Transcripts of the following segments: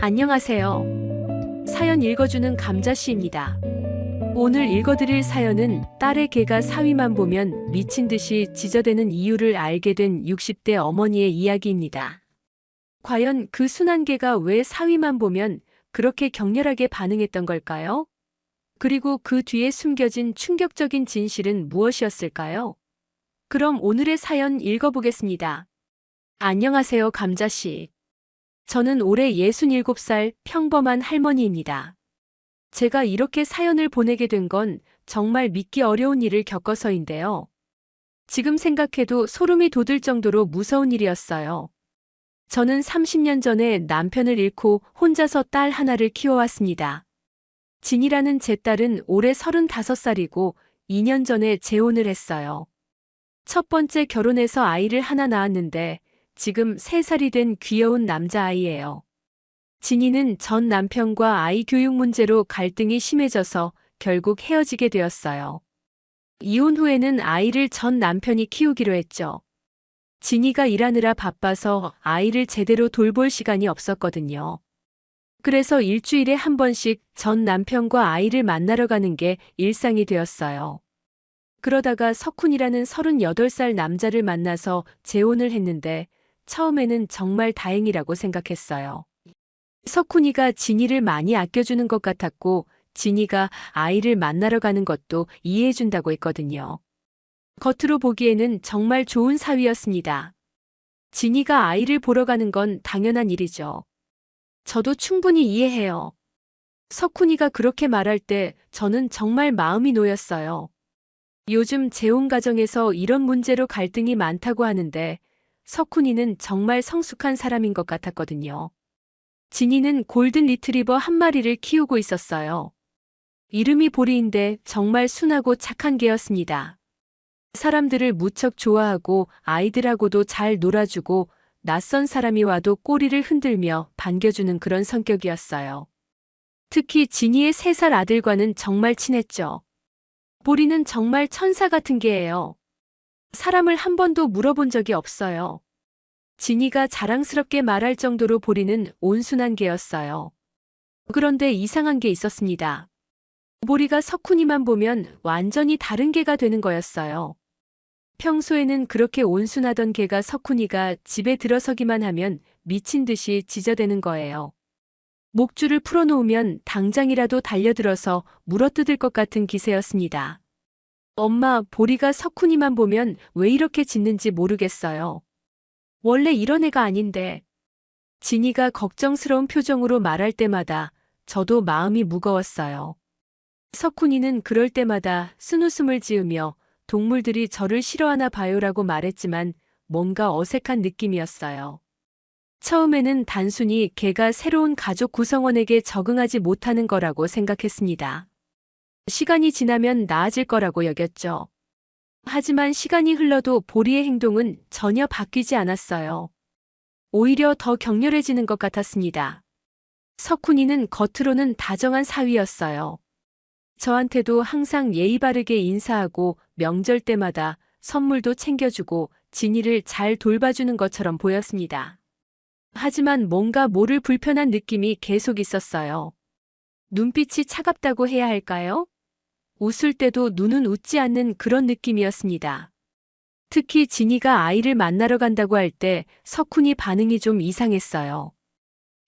안녕하세요. 사연 읽어주는 감자씨입니다. 오늘 읽어드릴 사연은 딸의 개가 사위만 보면 미친 듯이 지저대는 이유를 알게 된 60대 어머니의 이야기입니다. 과연 그 순한 개가 왜 사위만 보면 그렇게 격렬하게 반응했던 걸까요? 그리고 그 뒤에 숨겨진 충격적인 진실은 무엇이었을까요? 그럼 오늘의 사연 읽어보겠습니다. 안녕하세요, 감자씨. 저는 올해 67살 평범한 할머니입니다. 제가 이렇게 사연을 보내게 된 건 정말 믿기 어려운 일을 겪어서인데요. 지금 생각해도 소름이 돋을 정도로 무서운 일이었어요. 저는 30년 전에 남편을 잃고 혼자서 딸 하나를 키워왔습니다. 진이라는 제 딸은 올해 35살이고 2년 전에 재혼을 했어요. 첫 번째 결혼해서 아이를 하나 낳았는데 지금 3살이 된 귀여운 남자아이예요. 진이는 전 남편과 아이 교육 문제로 갈등이 심해져서 결국 헤어지게 되었어요. 이혼 후에는 아이를 전 남편이 키우기로 했죠. 진이가 일하느라 바빠서 아이를 제대로 돌볼 시간이 없었거든요. 그래서 일주일에 한 번씩 전 남편과 아이를 만나러 가는 게 일상이 되었어요. 그러다가 석훈이라는 38살 남자를 만나서 재혼을 했는데 처음에는 정말 다행이라고 생각했어요. 석훈이가 진이를 많이 아껴주는 것 같았고 진이가 아이를 만나러 가는 것도 이해해준다고 했거든요. 겉으로 보기에는 정말 좋은 사위였습니다. 진이가 아이를 보러 가는 건 당연한 일이죠. 저도 충분히 이해해요. 석훈이가 그렇게 말할 때 저는 정말 마음이 놓였어요. 요즘 재혼 가정에서 이런 문제로 갈등이 많다고 하는데 석훈이는 정말 성숙한 사람인 것 같았거든요. 진이는 골든 리트리버 한 마리를 키우고 있었어요. 이름이 보리인데 정말 순하고 착한 개였습니다. 사람들을 무척 좋아하고 아이들하고도 잘 놀아주고 낯선 사람이 와도 꼬리를 흔들며 반겨주는 그런 성격이었어요. 특히 진이의 3살 아들과는 정말 친했죠. 보리는 정말 천사 같은 개예요. 사람을 한 번도 물어본 적이 없어요. 진이가 자랑스럽게 말할 정도로 보리는 온순한 개였어요. 그런데 이상한 게 있었습니다. 보리가 석훈이만 보면 완전히 다른 개가 되는 거였어요. 평소에는 그렇게 온순하던 개가 석훈이가 집에 들어서기만 하면 미친 듯이 짖어대는 거예요. 목줄을 풀어놓으면 당장이라도 달려들어서 물어뜯을 것 같은 기세였습니다. 엄마, 보리가 석훈이만 보면 왜 이렇게 짖는지 모르겠어요. 원래 이런 애가 아닌데. 진이가 걱정스러운 표정으로 말할 때마다 저도 마음이 무거웠어요. 석훈이는 그럴 때마다 쓴웃음을 지으며 동물들이 저를 싫어하나 봐요라고 말했지만 뭔가 어색한 느낌이었어요. 처음에는 단순히 개가 새로운 가족 구성원에게 적응하지 못하는 거라고 생각했습니다. 시간이 지나면 나아질 거라고 여겼죠. 하지만 시간이 흘러도 보리의 행동은 전혀 바뀌지 않았어요. 오히려 더 격렬해지는 것 같았습니다. 석훈이는 겉으로는 다정한 사위였어요. 저한테도 항상 예의 바르게 인사하고 명절 때마다 선물도 챙겨주고 진이를 잘 돌봐주는 것처럼 보였습니다. 하지만 뭔가 모를 불편한 느낌이 계속 있었어요. 눈빛이 차갑다고 해야 할까요? 웃을 때도 눈은 웃지 않는 그런 느낌이었습니다. 특히 진이가 아이를 만나러 간다고 할 때 석훈이 반응이 좀 이상했어요.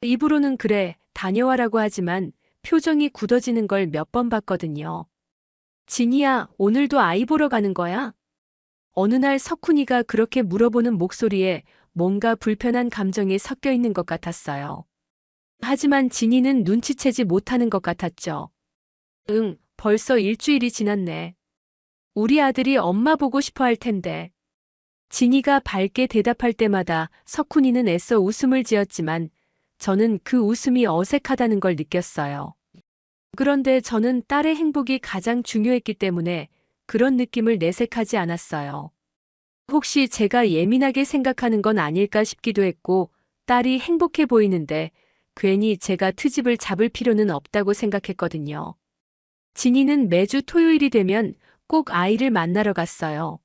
입으로는 그래, 다녀와라고 하지만 표정이 굳어지는 걸 몇 번 봤거든요. 진이야, 오늘도 아이 보러 가는 거야? 어느 날 석훈이가 그렇게 물어보는 목소리에 뭔가 불편한 감정이 섞여 있는 것 같았어요. 하지만 진이는 눈치채지 못하는 것 같았죠. 응, 벌써 일주일이 지났네. 우리 아들이 엄마 보고 싶어 할 텐데. 진이가 밝게 대답할 때마다 석훈이는 애써 웃음을 지었지만 저는 그 웃음이 어색하다는 걸 느꼈어요. 그런데 저는 딸의 행복이 가장 중요했기 때문에 그런 느낌을 내색하지 않았어요. 혹시 제가 예민하게 생각하는 건 아닐까 싶기도 했고 딸이 행복해 보이는데 괜히 제가 트집을 잡을 필요는 없다고 생각했거든요. 진이는 매주 토요일이 되면 꼭 아이를 만나러 갔어요.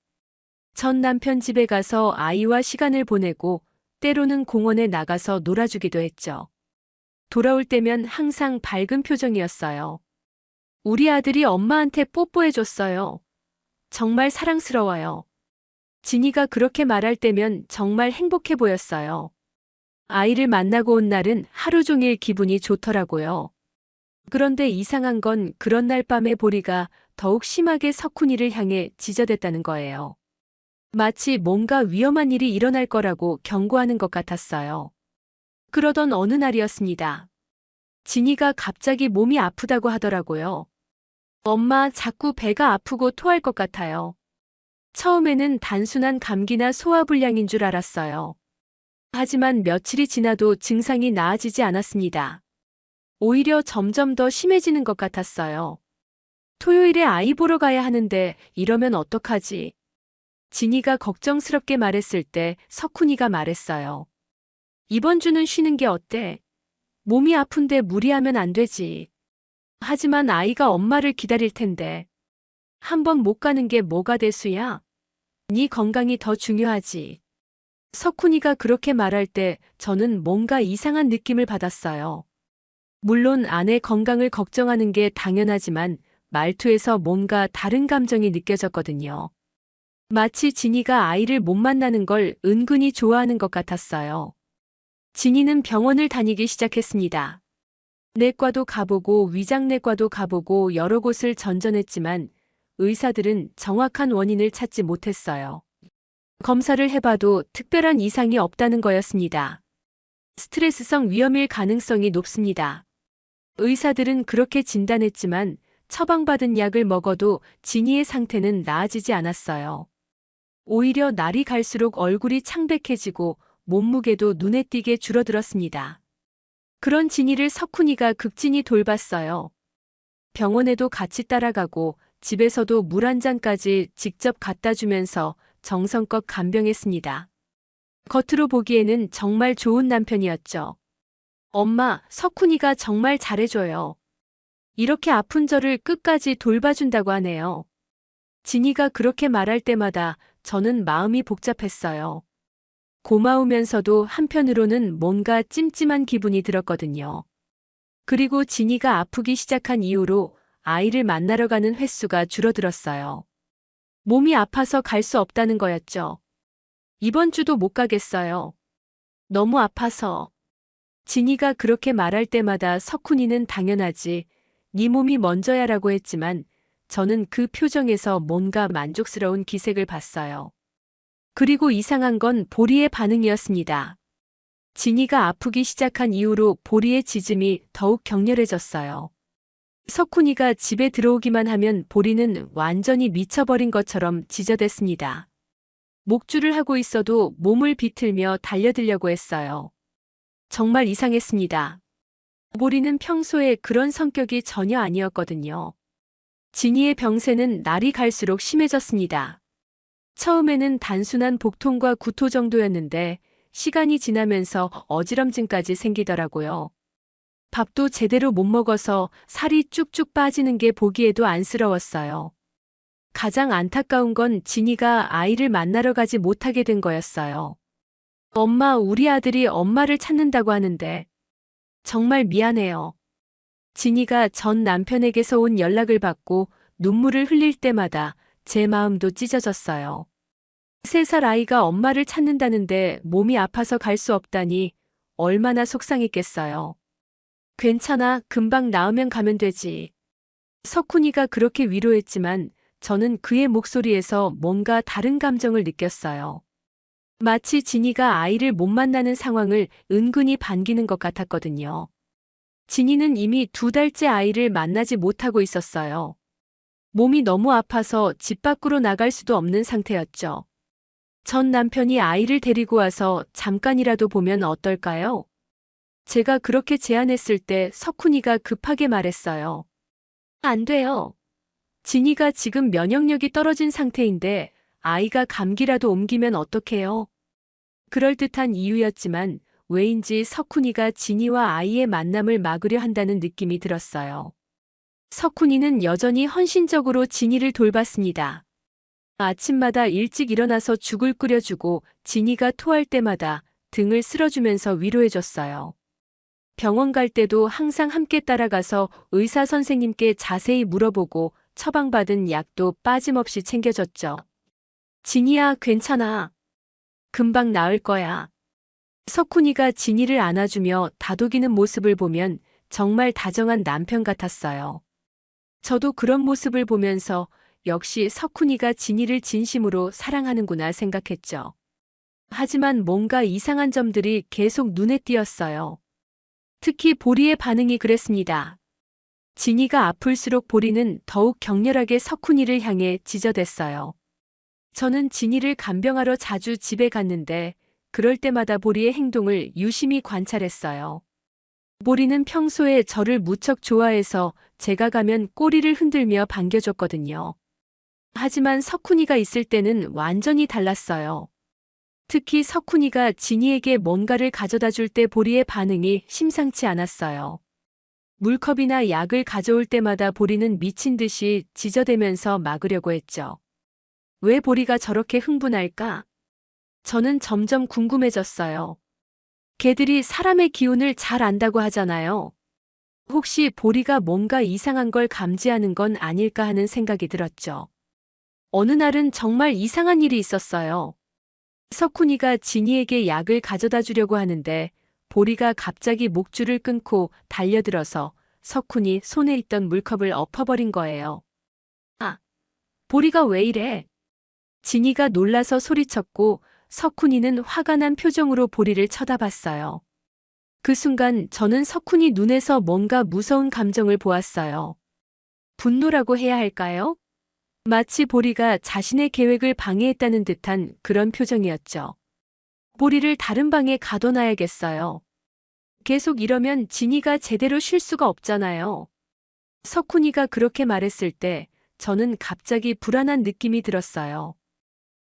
전 남편 집에 가서 아이와 시간을 보내고 때로는 공원에 나가서 놀아주기도 했죠. 돌아올 때면 항상 밝은 표정이었어요. 우리 아들이 엄마한테 뽀뽀해줬어요. 정말 사랑스러워요. 진이가 그렇게 말할 때면 정말 행복해 보였어요. 아이를 만나고 온 날은 하루 종일 기분이 좋더라고요. 그런데 이상한 건 그런 날 밤에 보리가 더욱 심하게 석훈이를 향해 지저댔다는 거예요. 마치 뭔가 위험한 일이 일어날 거라고 경고하는 것 같았어요. 그러던 어느 날이었습니다. 진이가 갑자기 몸이 아프다고 하더라고요. 엄마, 자꾸 배가 아프고 토할 것 같아요. 처음에는 단순한 감기나 소화불량인 줄 알았어요. 하지만 며칠이 지나도 증상이 나아지지 않았습니다. 오히려 점점 더 심해지는 것 같았어요. 토요일에 아이 보러 가야 하는데 이러면 어떡하지? 진이가 걱정스럽게 말했을 때 석훈이가 말했어요. 이번 주는 쉬는 게 어때? 몸이 아픈데 무리하면 안 되지. 하지만 아이가 엄마를 기다릴 텐데. 한 번 못 가는 게 뭐가 대수야? 네 건강이 더 중요하지. 석훈이가 그렇게 말할 때 저는 뭔가 이상한 느낌을 받았어요. 물론 아내 건강을 걱정하는 게 당연하지만 말투에서 뭔가 다른 감정이 느껴졌거든요. 마치 진이가 아이를 못 만나는 걸 은근히 좋아하는 것 같았어요. 진이는 병원을 다니기 시작했습니다. 내과도 가보고 위장내과도 가보고 여러 곳을 전전했지만 의사들은 정확한 원인을 찾지 못했어요. 검사를 해봐도 특별한 이상이 없다는 거였습니다. 스트레스성 위염일 가능성이 높습니다. 의사들은 그렇게 진단했지만 처방받은 약을 먹어도 진이의 상태는 나아지지 않았어요. 오히려 날이 갈수록 얼굴이 창백해지고 몸무게도 눈에 띄게 줄어들었습니다. 그런 진이를 석훈이가 극진히 돌봤어요. 병원에도 같이 따라가고 집에서도 물 한 잔까지 직접 갖다 주면서 정성껏 간병했습니다. 겉으로 보기에는 정말 좋은 남편이었죠. 엄마, 석훈이가 정말 잘해줘요. 이렇게 아픈 저를 끝까지 돌봐준다고 하네요. 진이가 그렇게 말할 때마다 저는 마음이 복잡했어요. 고마우면서도 한편으로는 뭔가 찜찜한 기분이 들었거든요. 그리고 진이가 아프기 시작한 이후로 아이를 만나러 가는 횟수가 줄어들었어요. 몸이 아파서 갈 수 없다는 거였죠. 이번 주도 못 가겠어요. 너무 아파서. 진이가 그렇게 말할 때마다 석훈이는 당연하지, 네 몸이 먼저야라고 했지만 저는 그 표정에서 뭔가 만족스러운 기색을 봤어요. 그리고 이상한 건 보리의 반응이었습니다. 진이가 아프기 시작한 이후로 보리의 짖음이 더욱 격렬해졌어요. 석훈이가 집에 들어오기만 하면 보리는 완전히 미쳐버린 것처럼 짖어댔습니다. 목줄을 하고 있어도 몸을 비틀며 달려들려고 했어요. 정말 이상했습니다. 보리는 평소에 그런 성격이 전혀 아니었거든요. 진이의 병세는 날이 갈수록 심해졌습니다. 처음에는 단순한 복통과 구토 정도였는데 시간이 지나면서 어지럼증까지 생기더라고요. 밥도 제대로 못 먹어서 살이 쭉쭉 빠지는 게 보기에도 안쓰러웠어요. 가장 안타까운 건 진이가 아이를 만나러 가지 못하게 된 거였어요. 엄마, 우리 아들이 엄마를 찾는다고 하는데 정말 미안해요. 진이가 전 남편에게서 온 연락을 받고 눈물을 흘릴 때마다 제 마음도 찢어졌어요. 3살 아이가 엄마를 찾는다는데 몸이 아파서 갈 수 없다니 얼마나 속상했겠어요. 괜찮아, 금방 나으면 가면 되지. 석훈이가 그렇게 위로했지만 저는 그의 목소리에서 뭔가 다른 감정을 느꼈어요. 마치 진이가 아이를 못 만나는 상황을 은근히 반기는 것 같았거든요. 진이는 이미 2달째 아이를 만나지 못하고 있었어요. 몸이 너무 아파서 집 밖으로 나갈 수도 없는 상태였죠. 전 남편이 아이를 데리고 와서 잠깐이라도 보면 어떨까요? 제가 그렇게 제안했을 때 석훈이가 급하게 말했어요. 안 돼요. 진이가 지금 면역력이 떨어진 상태인데 아이가 감기라도 옮기면 어떡해요? 그럴듯한 이유였지만 왜인지 석훈이가 진이와 아이의 만남을 막으려 한다는 느낌이 들었어요. 석훈이는 여전히 헌신적으로 진이를 돌봤습니다. 아침마다 일찍 일어나서 죽을 끓여주고 진이가 토할 때마다 등을 쓸어주면서 위로해줬어요. 병원 갈 때도 항상 함께 따라가서 의사 선생님께 자세히 물어보고 처방받은 약도 빠짐없이 챙겨줬죠. 진이야, 괜찮아. 금방 나을 거야. 석훈이가 진이를 안아주며 다독이는 모습을 보면 정말 다정한 남편 같았어요. 저도 그런 모습을 보면서 역시 석훈이가 진이를 진심으로 사랑하는구나 생각했죠. 하지만 뭔가 이상한 점들이 계속 눈에 띄었어요. 특히 보리의 반응이 그랬습니다. 진이가 아플수록 보리는 더욱 격렬하게 석훈이를 향해 지저댔어요. 저는 진이를 간병하러 자주 집에 갔는데 그럴 때마다 보리의 행동을 유심히 관찰했어요. 보리는 평소에 저를 무척 좋아해서 제가 가면 꼬리를 흔들며 반겨줬거든요. 하지만 석훈이가 있을 때는 완전히 달랐어요. 특히 석훈이가 진이에게 뭔가를 가져다 줄 때 보리의 반응이 심상치 않았어요. 물컵이나 약을 가져올 때마다 보리는 미친 듯이 지저대면서 막으려고 했죠. 왜 보리가 저렇게 흥분할까? 저는 점점 궁금해졌어요. 개들이 사람의 기운을 잘 안다고 하잖아요. 혹시 보리가 뭔가 이상한 걸 감지하는 건 아닐까 하는 생각이 들었죠. 어느 날은 정말 이상한 일이 있었어요. 석훈이가 진이에게 약을 가져다 주려고 하는데 보리가 갑자기 목줄을 끊고 달려들어서 석훈이 손에 있던 물컵을 엎어버린 거예요. 아, 보리가 왜 이래? 진이가 놀라서 소리쳤고 석훈이는 화가 난 표정으로 보리를 쳐다봤어요. 그 순간 저는 석훈이 눈에서 뭔가 무서운 감정을 보았어요. 분노라고 해야 할까요? 마치 보리가 자신의 계획을 방해했다는 듯한 그런 표정이었죠. 보리를 다른 방에 가둬놔야겠어요. 계속 이러면 진이가 제대로 쉴 수가 없잖아요. 석훈이가 그렇게 말했을 때 저는 갑자기 불안한 느낌이 들었어요.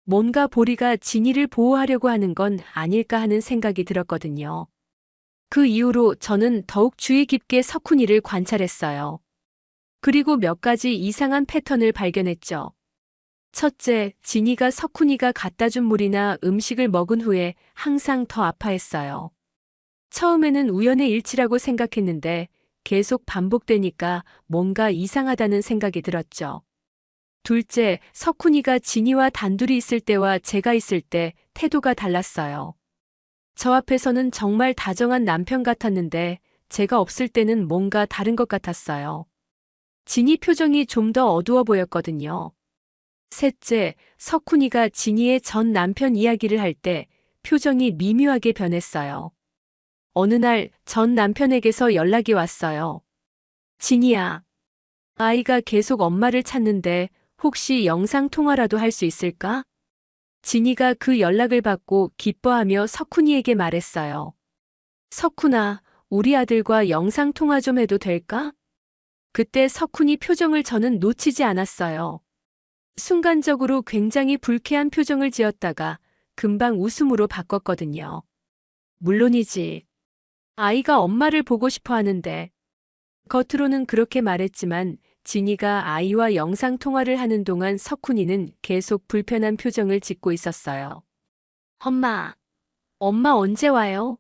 뭔가 보리가 진이를 보호하려고 하는 건 아닐까 하는 생각이 들었거든요. 그 이후로 저는 더욱 주의 깊게 석훈이를 관찰했어요. 그리고 몇 가지 이상한 패턴을 발견했죠. 첫째, 진이가 석훈이가 갖다 준 물이나 음식을 먹은 후에 항상 더 아파했어요. 처음에는 우연의 일치라고 생각했는데 계속 반복되니까 뭔가 이상하다는 생각이 들었죠. 둘째, 석훈이가 진이와 단둘이 있을 때와 제가 있을 때 태도가 달랐어요. 저 앞에서는 정말 다정한 남편 같았는데 제가 없을 때는 뭔가 다른 것 같았어요. 진이 표정이 좀 더 어두워 보였거든요. 셋째, 석훈이가 진이의 전 남편 이야기를 할 때 표정이 미묘하게 변했어요. 어느 날 전 남편에게서 연락이 왔어요. 진이야, 아이가 계속 엄마를 찾는데 혹시 영상통화라도 할 수 있을까? 진이가 그 연락을 받고 기뻐하며 석훈이에게 말했어요. 석훈아, 우리 아들과 영상통화 좀 해도 될까? 그때 석훈이 표정을 저는 놓치지 않았어요. 순간적으로 굉장히 불쾌한 표정을 지었다가 금방 웃음으로 바꿨거든요. 물론이지. 아이가 엄마를 보고 싶어 하는데. 겉으로는 그렇게 말했지만 진이가 아이와 영상통화를 하는 동안 석훈이는 계속 불편한 표정을 짓고 있었어요. 엄마 언제 와요?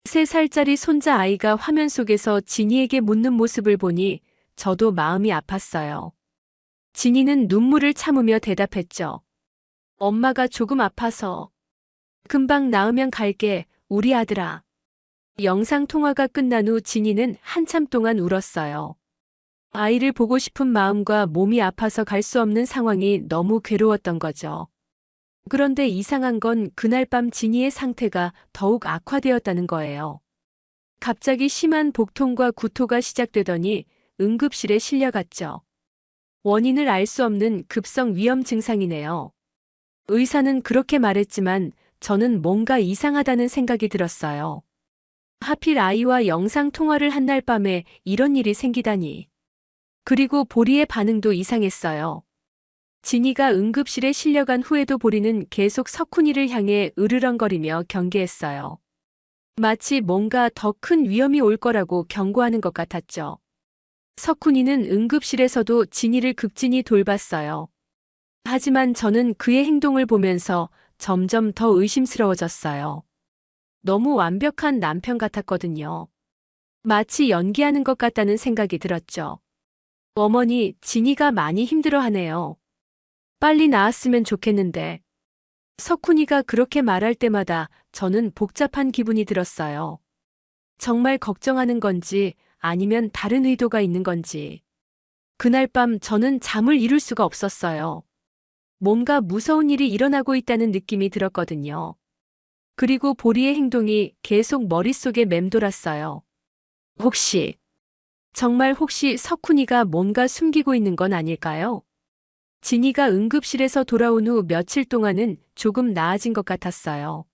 3살짜리 손자 아이가 화면 속에서 진이에게 묻는 모습을 보니 저도 마음이 아팠어요. 진이는 눈물을 참으며 대답했죠. 엄마가 조금 아파서. 금방 나으면 갈게, 우리 아들아. 영상통화가 끝난 후 진이는 한참 동안 울었어요. 아이를 보고 싶은 마음과 몸이 아파서 갈 수 없는 상황이 너무 괴로웠던 거죠. 그런데 이상한 건 그날 밤 진이의 상태가 더욱 악화되었다는 거예요. 갑자기 심한 복통과 구토가 시작되더니 응급실에 실려갔죠. 원인을 알 수 없는 급성 위험 증상이네요. 의사는 그렇게 말했지만 저는 뭔가 이상하다는 생각이 들었어요. 하필 아이와 영상통화를 한 날 밤에 이런 일이 생기다니. 그리고 보리의 반응도 이상했어요. 진이가 응급실에 실려간 후에도 보리는 계속 석훈이를 향해 으르렁거리며 경계했어요. 마치 뭔가 더 큰 위험이 올 거라고 경고하는 것 같았죠. 석훈이는 응급실에서도 진이를 극진히 돌봤어요. 하지만 저는 그의 행동을 보면서 점점 더 의심스러워졌어요. 너무 완벽한 남편 같았거든요. 마치 연기하는 것 같다는 생각이 들었죠. 어머니, 진이가 많이 힘들어하네요. 빨리 나았으면 좋겠는데. 석훈이가 그렇게 말할 때마다 저는 복잡한 기분이 들었어요. 정말 걱정하는 건지 아니면 다른 의도가 있는 건지. 그날 밤 저는 잠을 이룰 수가 없었어요. 뭔가 무서운 일이 일어나고 있다는 느낌이 들었거든요. 그리고 보리의 행동이 계속 머릿속에 맴돌았어요. 정말 혹시 석훈이가 뭔가 숨기고 있는 건 아닐까요? 진이가 응급실에서 돌아온 후 며칠 동안은 조금 나아진 것 같았어요.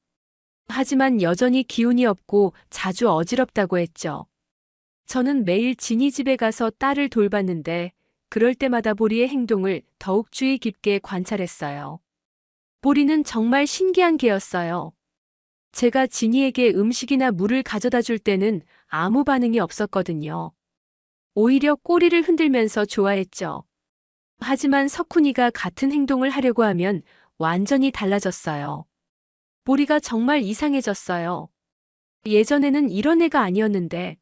하지만 여전히 기운이 없고 자주 어지럽다고 했죠. 저는 매일 진이 집에 가서 딸을 돌봤는데 그럴 때마다 보리의 행동을 더욱 주의 깊게 관찰했어요. 보리는 정말 신기한 개였어요. 제가 진이에게 음식이나 물을 가져다 줄 때는 아무 반응이 없었거든요. 오히려 꼬리를 흔들면서 좋아했죠. 하지만 석훈이가 같은 행동을 하려고 하면 완전히 달라졌어요. 보리가 정말 이상해졌어요. 예전에는 이런 애가 아니었는데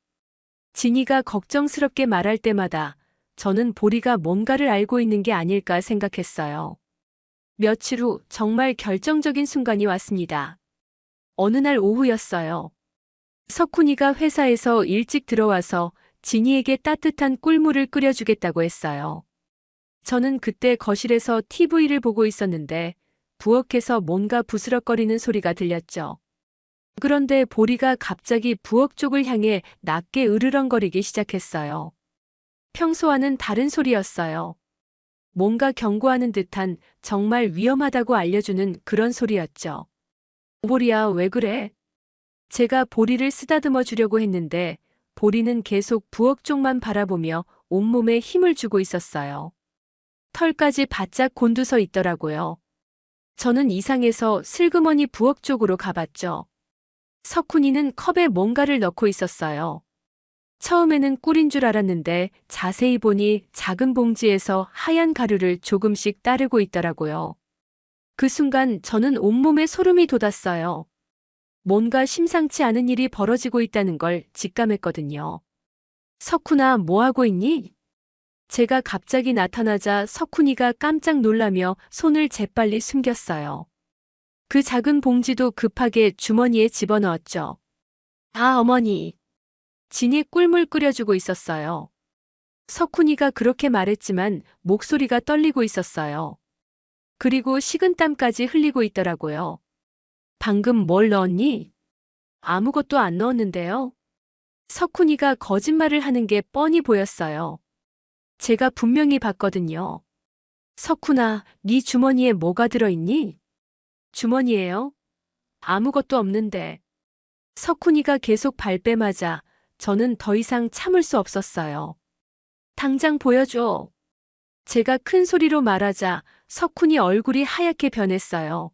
진이가 걱정스럽게 말할 때마다 저는 보리가 뭔가를 알고 있는 게 아닐까 생각했어요. 며칠 후 정말 결정적인 순간이 왔습니다. 어느 날 오후였어요. 석훈이가 회사에서 일찍 들어와서 진이에게 따뜻한 꿀물을 끓여주겠다고 했어요. 저는 그때 거실에서 TV를 보고 있었는데 부엌에서 뭔가 부스럭거리는 소리가 들렸죠. 그런데 보리가 갑자기 부엌 쪽을 향해 낮게 으르렁거리기 시작했어요. 평소와는 다른 소리였어요. 뭔가 경고하는 듯한 정말 위험하다고 알려주는 그런 소리였죠. 보리야, 왜 그래? 제가 보리를 쓰다듬어 주려고 했는데 보리는 계속 부엌 쪽만 바라보며 온몸에 힘을 주고 있었어요. 털까지 바짝 곤두서 있더라고요. 저는 이상해서 슬그머니 부엌 쪽으로 가봤죠. 석훈이는 컵에 뭔가를 넣고 있었어요. 처음에는 꿀인 줄 알았는데 자세히 보니 작은 봉지에서 하얀 가루를 조금씩 따르고 있더라고요. 그 순간 저는 온몸에 소름이 돋았어요. 뭔가 심상치 않은 일이 벌어지고 있다는 걸 직감했거든요. 석훈아, 뭐 하고 있니? 제가 갑자기 나타나자 석훈이가 깜짝 놀라며 손을 재빨리 숨겼어요. 그 작은 봉지도 급하게 주머니에 집어넣었죠. 아, 어머니. 진이 꿀물 끓여주고 있었어요. 석훈이가 그렇게 말했지만 목소리가 떨리고 있었어요. 그리고 식은땀까지 흘리고 있더라고요. 방금 뭘 넣었니? 아무것도 안 넣었는데요. 석훈이가 거짓말을 하는 게 뻔히 보였어요. 제가 분명히 봤거든요. 석훈아, 네 주머니에 뭐가 들어있니? 주머니에요? 아무것도 없는데. 석훈이가 계속 발뺌하자 저는 더 이상 참을 수 없었어요. 당장 보여줘. 제가 큰 소리로 말하자 석훈이 얼굴이 하얗게 변했어요.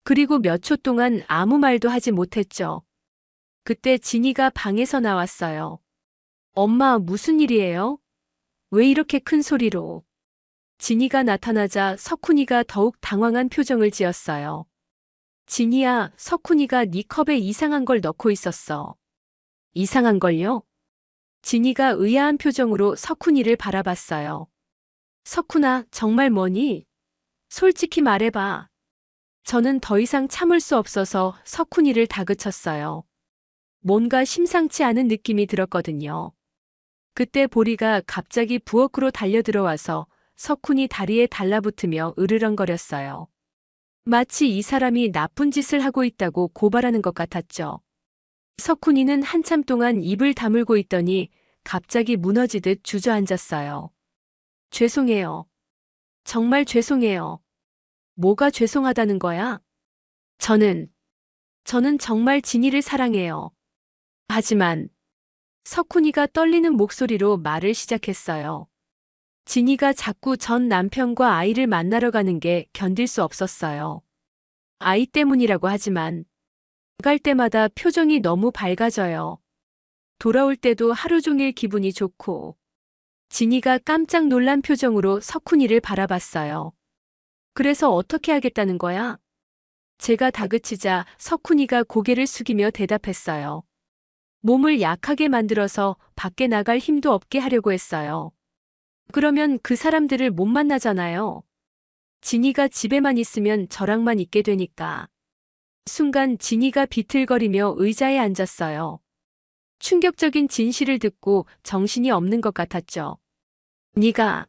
그리고 몇 초 동안 아무 말도 하지 못했죠. 그때 진이가 방에서 나왔어요. 엄마, 무슨 일이에요? 왜 이렇게 큰 소리로? 진이가 나타나자 석훈이가 더욱 당황한 표정을 지었어요. 진이야, 석훈이가 네 컵에 이상한 걸 넣고 있었어. 이상한 걸요? 진이가 의아한 표정으로 석훈이를 바라봤어요. 석훈아, 정말 뭐니? 솔직히 말해봐. 저는 더 이상 참을 수 없어서 석훈이를 다그쳤어요. 뭔가 심상치 않은 느낌이 들었거든요. 그때 보리가 갑자기 부엌으로 달려들어와서 석훈이 다리에 달라붙으며 으르렁거렸어요. 마치 이 사람이 나쁜 짓을 하고 있다고 고발하는 것 같았죠. 석훈이는 한참 동안 입을 다물고 있더니 갑자기 무너지듯 주저앉았어요. 죄송해요. 정말 죄송해요. 뭐가 죄송하다는 거야? 저는 정말 진이를 사랑해요. 하지만 석훈이가 떨리는 목소리로 말을 시작했어요. 진이가 자꾸 전 남편과 아이를 만나러 가는 게 견딜 수 없었어요. 아이 때문이라고 하지만 갈 때마다 표정이 너무 밝아져요. 돌아올 때도 하루 종일 기분이 좋고. 진이가 깜짝 놀란 표정으로 석훈이를 바라봤어요. 그래서 어떻게 하겠다는 거야? 제가 다그치자 석훈이가 고개를 숙이며 대답했어요. 몸을 약하게 만들어서 밖에 나갈 힘도 없게 하려고 했어요. 그러면 그 사람들을 못 만나잖아요. 진이가 집에만 있으면 저랑만 있게 되니까. 순간 진이가 비틀거리며 의자에 앉았어요. 충격적인 진실을 듣고 정신이 없는 것 같았죠. 네가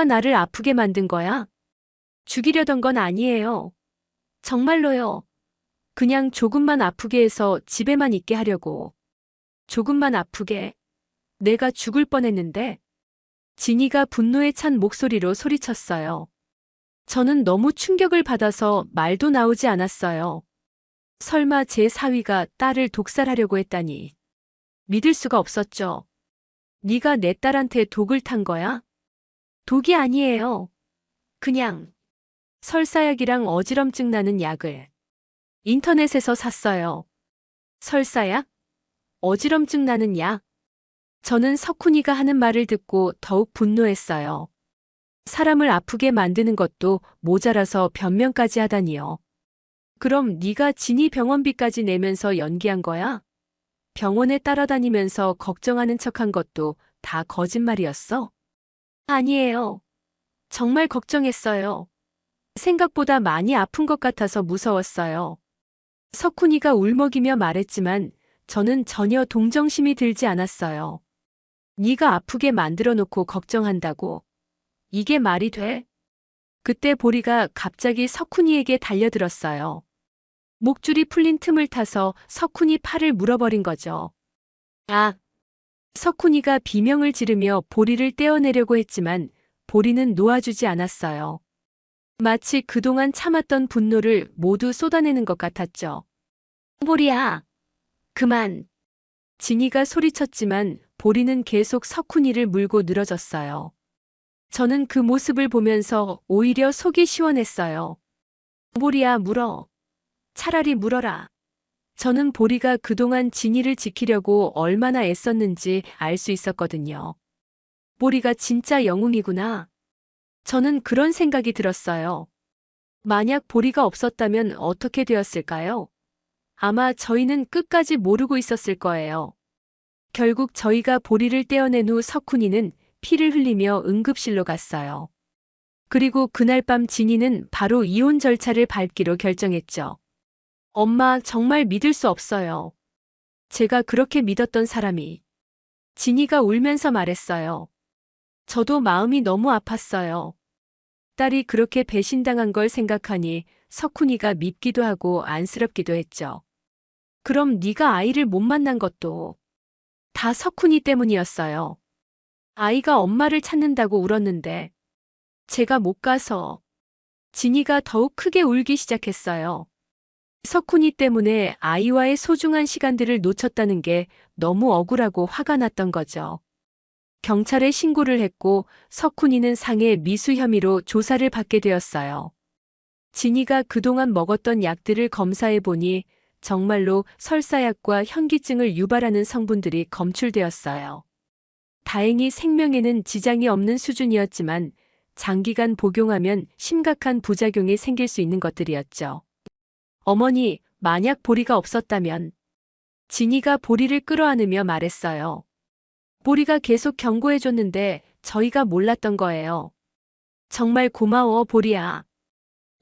나를 아프게 만든 거야? 죽이려던 건 아니에요. 정말로요. 그냥 조금만 아프게 해서 집에만 있게 하려고. 조금만 아프게. 내가 죽을 뻔했는데. 진이가 분노에 찬 목소리로 소리쳤어요. 저는 너무 충격을 받아서 말도 나오지 않았어요. 설마 제 사위가 딸을 독살하려고 했다니. 믿을 수가 없었죠. 네가 내 딸한테 독을 탄 거야? 독이 아니에요. 그냥 설사약이랑 어지럼증 나는 약을 인터넷에서 샀어요. 설사약? 어지럼증 나는 약? 저는 석훈이가 하는 말을 듣고 더욱 분노했어요. 사람을 아프게 만드는 것도 모자라서 변명까지 하다니요. 그럼 네가 진이 병원비까지 내면서 연기한 거야? 병원에 따라다니면서 걱정하는 척한 것도 다 거짓말이었어? 아니에요. 정말 걱정했어요. 생각보다 많이 아픈 것 같아서 무서웠어요. 석훈이가 울먹이며 말했지만 저는 전혀 동정심이 들지 않았어요. 네가 아프게 만들어 놓고 걱정한다고. 이게 말이 돼? 그때 보리가 갑자기 석훈이에게 달려들었어요. 목줄이 풀린 틈을 타서 석훈이 팔을 물어버린 거죠. 아! 석훈이가 비명을 지르며 보리를 떼어내려고 했지만 보리는 놓아주지 않았어요. 마치 그동안 참았던 분노를 모두 쏟아내는 것 같았죠. 보리야! 그만! 진이가 소리쳤지만 보리는 계속 석훈이를 물고 늘어졌어요. 저는 그 모습을 보면서 오히려 속이 시원했어요. 보리야, 물어. 차라리 물어라. 저는 보리가 그동안 진이를 지키려고 얼마나 애썼는지 알 수 있었거든요. 보리가 진짜 영웅이구나. 저는 그런 생각이 들었어요. 만약 보리가 없었다면 어떻게 되었을까요? 아마 저희는 끝까지 모르고 있었을 거예요. 결국 저희가 보리를 떼어낸 후 석훈이는 피를 흘리며 응급실로 갔어요. 그리고 그날 밤 진이는 바로 이혼 절차를 밟기로 결정했죠. 엄마, 정말 믿을 수 없어요. 제가 그렇게 믿었던 사람이. 진이가 울면서 말했어요. 저도 마음이 너무 아팠어요. 딸이 그렇게 배신당한 걸 생각하니 석훈이가 밉기도 하고 안쓰럽기도 했죠. 그럼 네가 아이를 못 만난 것도 다 석훈이 때문이었어요. 아이가 엄마를 찾는다고 울었는데 제가 못 가서. 진이가 더욱 크게 울기 시작했어요. 석훈이 때문에 아이와의 소중한 시간들을 놓쳤다는 게 너무 억울하고 화가 났던 거죠. 경찰에 신고를 했고 석훈이는 상해 미수 혐의로 조사를 받게 되었어요. 진이가 그동안 먹었던 약들을 검사해 보니 정말로 설사약과 현기증을 유발하는 성분들이 검출되었어요. 다행히 생명에는 지장이 없는 수준이었지만 장기간 복용하면 심각한 부작용이 생길 수 있는 것들이었죠. 어머니, 만약 보리가 없었다면. 진이가 보리를 끌어안으며 말했어요. 보리가 계속 경고해줬는데 저희가 몰랐던 거예요. 정말 고마워, 보리야.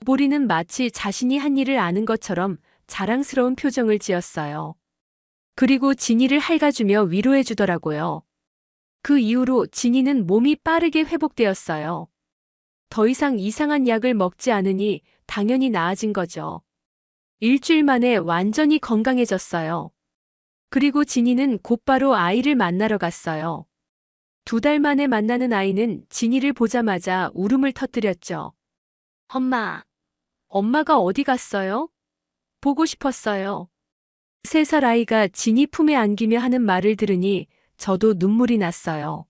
보리는 마치 자신이 한 일을 아는 것처럼 자랑스러운 표정을 지었어요. 그리고 진이를 할가주며 위로해주더라고요. 그 이후로 진이는 몸이 빠르게 회복되었어요. 더 이상 이상한 약을 먹지 않으니 당연히 나아진 거죠. 일주일 만에 완전히 건강해졌어요. 그리고 진이는 곧바로 아이를 만나러 갔어요. 2달 만에 만나는 아이는 진이를 보자마자 울음을 터뜨렸죠. 엄마가 어디 갔어요? 보고 싶었어요. 3살 아이가 진이 품에 안기며 하는 말을 들으니 저도 눈물이 났어요.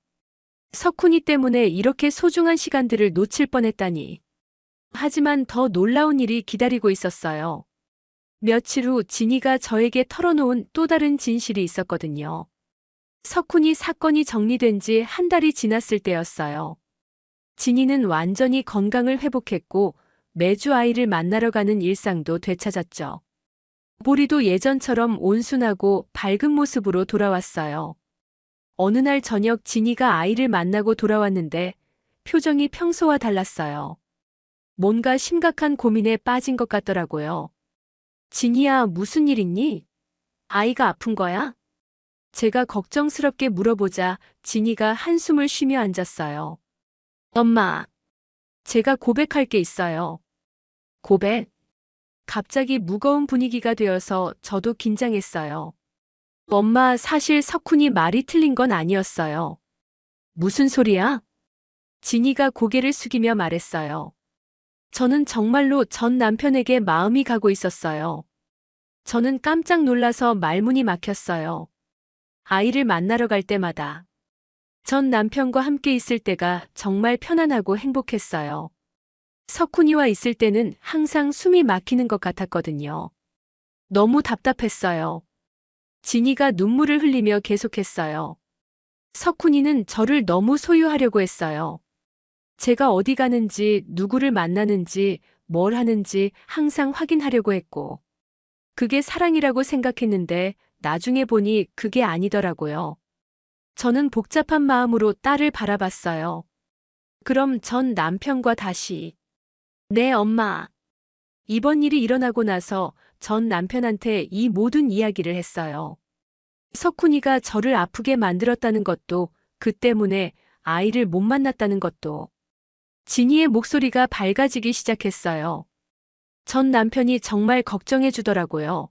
석훈이 때문에 이렇게 소중한 시간들을 놓칠 뻔했다니. 하지만 더 놀라운 일이 기다리고 있었어요. 며칠 후 진이가 저에게 털어놓은 또 다른 진실이 있었거든요. 석훈이 사건이 정리된 지 1달이 지났을 때였어요. 진이는 완전히 건강을 회복했고 매주 아이를 만나러 가는 일상도 되찾았죠. 보리도 예전처럼 온순하고 밝은 모습으로 돌아왔어요. 어느 날 저녁 진이가 아이를 만나고 돌아왔는데 표정이 평소와 달랐어요. 뭔가 심각한 고민에 빠진 것 같더라고요. 진이야, 무슨 일 있니? 아이가 아픈 거야? 제가 걱정스럽게 물어보자 진이가 한숨을 쉬며 앉았어요. 엄마, 제가 고백할 게 있어요. 고백? 갑자기 무거운 분위기가 되어서 저도 긴장했어요. 엄마, 사실 석훈이 말이 틀린 건 아니었어요. 무슨 소리야? 진이가 고개를 숙이며 말했어요. 저는 정말로 전 남편에게 마음이 가고 있었어요. 저는 깜짝 놀라서 말문이 막혔어요. 아이를 만나러 갈 때마다 전 남편과 함께 있을 때가 정말 편안하고 행복했어요. 석훈이와 있을 때는 항상 숨이 막히는 것 같았거든요. 너무 답답했어요. 진이가 눈물을 흘리며 계속했어요. 석훈이는 저를 너무 소유하려고 했어요. 제가 어디 가는지, 누구를 만나는지, 뭘 하는지 항상 확인하려고 했고, 그게 사랑이라고 생각했는데 나중에 보니 그게 아니더라고요. 저는 복잡한 마음으로 딸을 바라봤어요. 그럼 전 남편과 다시. 네, 엄마. 이번 일이 일어나고 나서 전 남편한테 이 모든 이야기를 했어요. 석훈이가 저를 아프게 만들었다는 것도, 그 때문에 아이를 못 만났다는 것도. 진이의 목소리가 밝아지기 시작했어요. 전 남편이 정말 걱정해 주더라고요.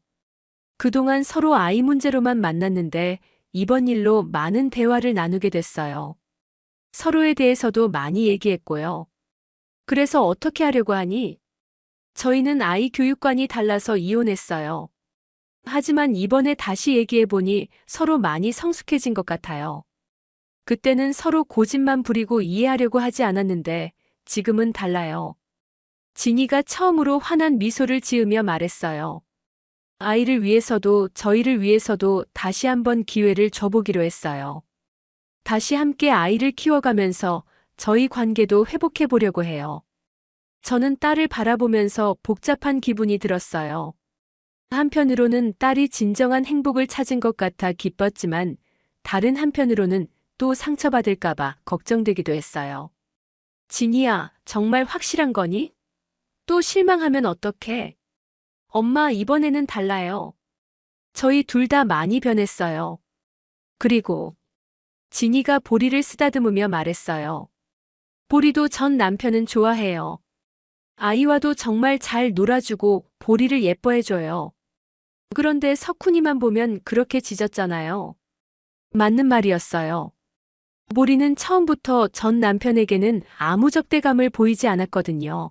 그동안 서로 아이 문제로만 만났는데 이번 일로 많은 대화를 나누게 됐어요. 서로에 대해서도 많이 얘기했고요. 그래서 어떻게 하려고 하니? 저희는 아이 교육관이 달라서 이혼했어요. 하지만 이번에 다시 얘기해보니 서로 많이 성숙해진 것 같아요. 그때는 서로 고집만 부리고 이해하려고 하지 않았는데 지금은 달라요. 진이가 처음으로 환한 미소를 지으며 말했어요. 아이를 위해서도 저희를 위해서도 다시 한번 기회를 줘보기로 했어요. 다시 함께 아이를 키워가면서 저희 관계도 회복해 보려고 해요. 저는 딸을 바라보면서 복잡한 기분이 들었어요. 한편으로는 딸이 진정한 행복을 찾은 것 같아 기뻤지만 다른 한편으로는 또 상처받을까봐 걱정되기도 했어요. 진이야, 정말 확실한 거니? 또 실망하면 어떡해? 엄마, 이번에는 달라요. 저희 둘 다 많이 변했어요. 그리고 진이가 보리를 쓰다듬으며 말했어요. 보리도 전 남편은 좋아해요. 아이와도 정말 잘 놀아주고 보리를 예뻐해줘요. 그런데 석훈이만 보면 그렇게 짖었잖아요. 맞는 말이었어요. 보리는 처음부터 전 남편에게는 아무 적대감을 보이지 않았거든요.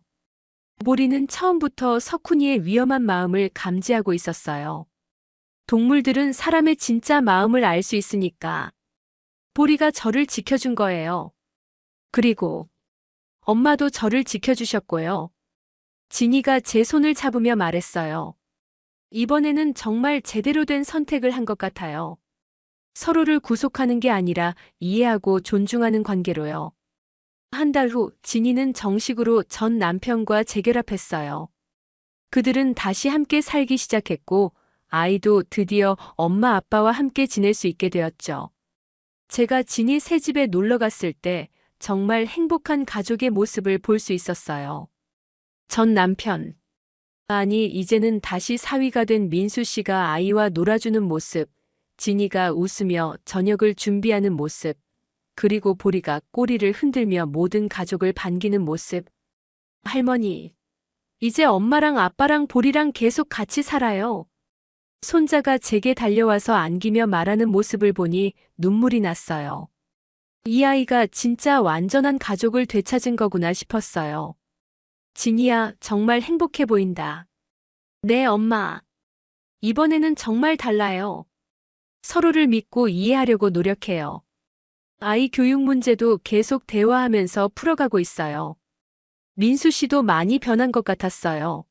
보리는 처음부터 석훈이의 위험한 마음을 감지하고 있었어요. 동물들은 사람의 진짜 마음을 알 수 있으니까. 보리가 저를 지켜준 거예요. 그리고 엄마도 저를 지켜주셨고요. 진이가 제 손을 잡으며 말했어요. 이번에는 정말 제대로 된 선택을 한 것 같아요. 서로를 구속하는 게 아니라 이해하고 존중하는 관계로요. 한 달 후 진이는 정식으로 전 남편과 재결합했어요. 그들은 다시 함께 살기 시작했고 아이도 드디어 엄마 아빠와 함께 지낼 수 있게 되었죠. 제가 진이 새 집에 놀러 갔을 때 정말 행복한 가족의 모습을 볼 수 있었어요. 전 남편. 아니, 이제는 다시 사위가 된 민수 씨가 아이와 놀아주는 모습, 진이가 웃으며 저녁을 준비하는 모습, 그리고 보리가 꼬리를 흔들며 모든 가족을 반기는 모습. 할머니, 이제 엄마랑 아빠랑 보리랑 계속 같이 살아요. 손자가 제게 달려와서 안기며 말하는 모습을 보니 눈물이 났어요. 이 아이가 진짜 완전한 가족을 되찾은 거구나 싶었어요. 진이야, 정말 행복해 보인다. 네, 엄마. 이번에는 정말 달라요. 서로를 믿고 이해하려고 노력해요. 아이 교육 문제도 계속 대화하면서 풀어가고 있어요. 민수 씨도 많이 변한 것 같았어요.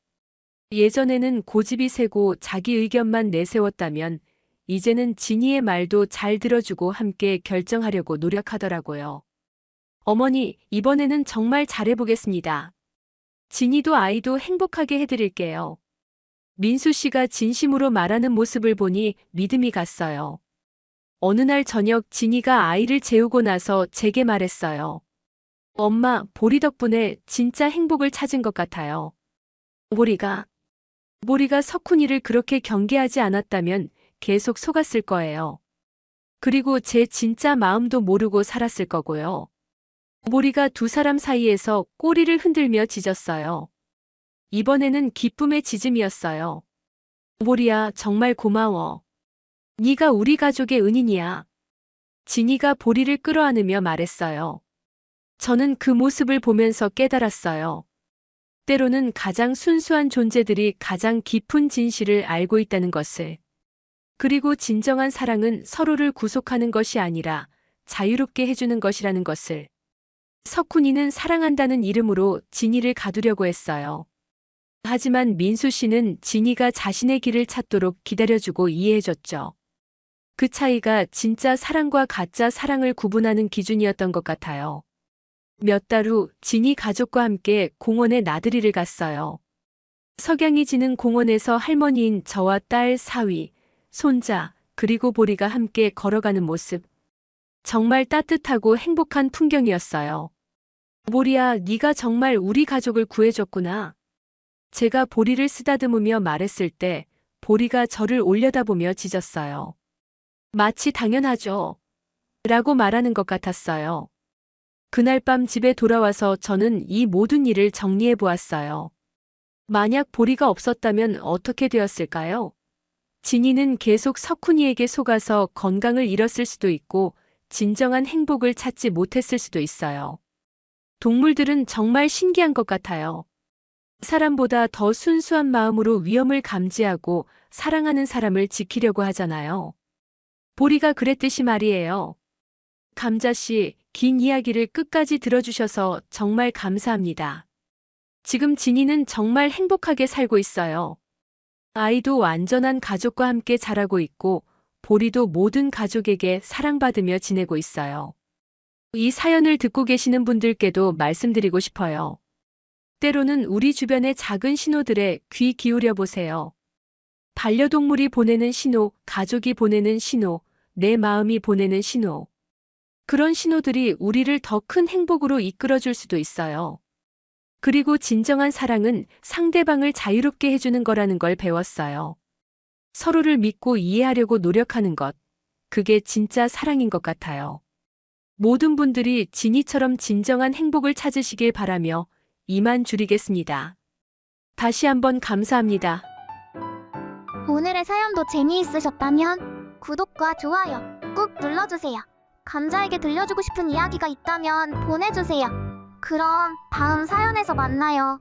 예전에는 고집이 세고 자기 의견만 내세웠다면 이제는 진이의 말도 잘 들어주고 함께 결정하려고 노력하더라고요. 어머니, 이번에는 정말 잘해보겠습니다. 진이도 아이도 행복하게 해드릴게요. 민수 씨가 진심으로 말하는 모습을 보니 믿음이 갔어요. 어느 날 저녁 진이가 아이를 재우고 나서 제게 말했어요. 엄마, 보리 덕분에 진짜 행복을 찾은 것 같아요. 보리가 석훈이를 그렇게 경계하지 않았다면 계속 속았을 거예요. 그리고 제 진짜 마음도 모르고 살았을 거고요. 보리가 두 사람 사이에서 꼬리를 흔들며 짖었어요. 이번에는 기쁨의 짖음이었어요. 보리야, 정말 고마워. 네가 우리 가족의 은인이야. 진이가 보리를 끌어안으며 말했어요. 저는 그 모습을 보면서 깨달았어요. 때로는 가장 순수한 존재들이 가장 깊은 진실을 알고 있다는 것을. 그리고 진정한 사랑은 서로를 구속하는 것이 아니라 자유롭게 해주는 것이라는 것을. 석훈이는 사랑한다는 이름으로 진이를 가두려고 했어요. 하지만 민수 씨는 진이가 자신의 길을 찾도록 기다려주고 이해해줬죠. 그 차이가 진짜 사랑과 가짜 사랑을 구분하는 기준이었던 것 같아요. 몇 달 후 진이 가족과 함께 공원에 나들이를 갔어요. 석양이 지는 공원에서 할머니인 저와 딸 사위, 손자, 그리고 보리가 함께 걸어가는 모습. 정말 따뜻하고 행복한 풍경이었어요. 보리야, 네가 정말 우리 가족을 구해줬구나. 제가 보리를 쓰다듬으며 말했을 때 보리가 저를 올려다보며 짖었어요. 마치 당연하죠. 라고 말하는 것 같았어요. 그날 밤 집에 돌아와서 저는 이 모든 일을 정리해 보았어요. 만약 보리가 없었다면 어떻게 되었을까요? 진이는 계속 석훈이에게 속아서 건강을 잃었을 수도 있고 진정한 행복을 찾지 못했을 수도 있어요. 동물들은 정말 신기한 것 같아요. 사람보다 더 순수한 마음으로 위험을 감지하고 사랑하는 사람을 지키려고 하잖아요. 보리가 그랬듯이 말이에요. 감자씨, 긴 이야기를 끝까지 들어주셔서 정말 감사합니다. 지금 진이는 정말 행복하게 살고 있어요. 아이도 완전한 가족과 함께 자라고 있고 보리도 모든 가족에게 사랑받으며 지내고 있어요. 이 사연을 듣고 계시는 분들께도 말씀드리고 싶어요. 때로는 우리 주변의 작은 신호들에 귀 기울여 보세요. 반려동물이 보내는 신호, 가족이 보내는 신호, 내 마음이 보내는 신호. 그런 신호들이 우리를 더 큰 행복으로 이끌어줄 수도 있어요. 그리고 진정한 사랑은 상대방을 자유롭게 해주는 거라는 걸 배웠어요. 서로를 믿고 이해하려고 노력하는 것. 그게 진짜 사랑인 것 같아요. 모든 분들이 진이처럼 진정한 행복을 찾으시길 바라며 이만 줄이겠습니다. 다시 한번 감사합니다. 오늘의 사연도 재미있으셨다면 구독과 좋아요 꾹 눌러주세요. 감자에게 들려주고 싶은 이야기가 있다면 보내주세요. 그럼 다음 사연에서 만나요.